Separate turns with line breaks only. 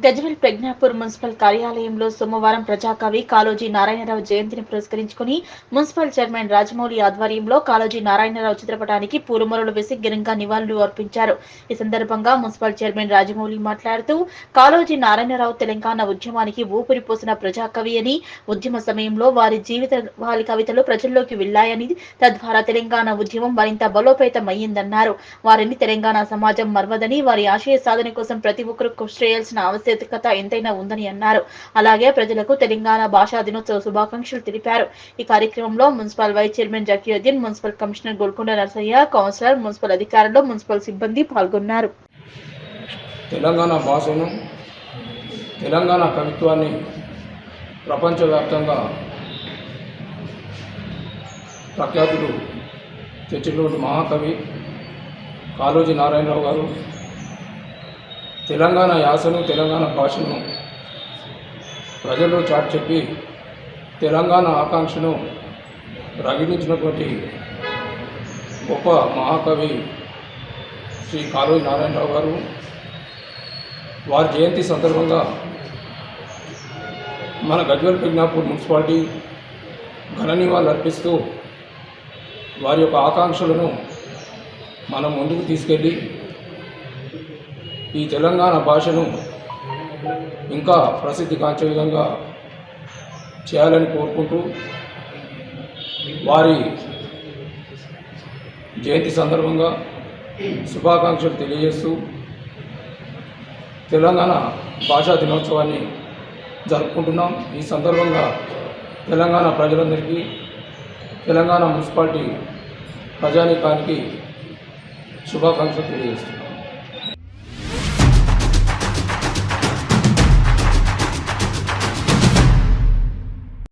Gajwel Pragnapur municipal కార్యాలయంలో సోమవారం ప్రజాకవి కాళోజీ నారాయణరావు జయంతిని పురస్కరించుకుని మున్సిపల్ చైర్మన్ రాజమౌళి ఆధ్వర్యంలో కాళోజీ నారాయణరావు చిత్రపటానికి పూలమాలలు వేసి ఘనంగా నివాళులు అర్పించారు. ఈ సందర్భంగా మున్సిపల్ చైర్మన్ రాజమౌళి మాట్లాడుతూ కాళోజీ నారాయణరావు తెలంగాణ ఉద్యమానికి ఊపిరిపోసిన ప్రజాకవి అని, ఉద్యమ సమయంలో వారి కవితలు ప్రజల్లోకి వెళ్లాయని, తద్వారా తెలంగాణ ఉద్యమం మరింత బలోపేతమయ్యిందన్నారు. వారిని తెలంగాణ సమాజం మర్వదని, వారి ఆశయ సాధన కోసం ప్రతి ఒక్కరూ కృషి చేయాల్సిన ఆవశ్యకత ఎంతైనా ఉందని అన్నారు. అలాగే ప్రజలకు తెలంగాణ భాషా దినోత్సవ శుభాకాంక్షలు తెలిపారు. ఈ కార్యక్రమంలో municipal vice chairman Zakiuddin, municipal commissioner Golconda Narasaiah, councillor, municipal అధికారులు, మున్సిపల్ సిబ్బంది పాల్గొన్నారు.
తెలంగాణ భాషను, తెలంగాణ కవిత్వాన్ని ప్రపంచవ్యాప్తంగా ప్రఖ్యాతులు తెచ్చినటువంటి మహాకవి కాళోజీ నారాయణరావు గారు తెలంగాణ యాసను, తెలంగాణ భాషను ప్రజల్లో చాటి చెప్పి తెలంగాణ ఆకాంక్షను రగిలించినటువంటి గొప్ప మహాకవి శ్రీ కాళోజీ నారాయణరావు గారు. వారి జయంతి సందర్భంగా మన గజ్వేల్ ప్రజ్ఞాపూర్ మున్సిపాలిటీ ఘన నివాళులు అర్పిస్తూ వారి యొక్క ఆకాంక్షలను మనం ముందుకు తీసుకెళ్ళి ఈ తెలంగాణ భాషను ఇంకా ప్రసిద్ధిగాంచే విధంగా చేయాలని కోరుకుంటూ వారి జయంతి సందర్భంగా శుభాకాంక్షలు తెలియజేస్తూ తెలంగాణ భాషా దినోత్సవాన్ని జరుపుకుంటున్నాం. ఈ సందర్భంగా తెలంగాణ ప్రజలందరికీ, తెలంగాణ మున్సిపాలిటీ ప్రజానీకానికి శుభాకాంక్షలు తెలియజేస్తున్నాం.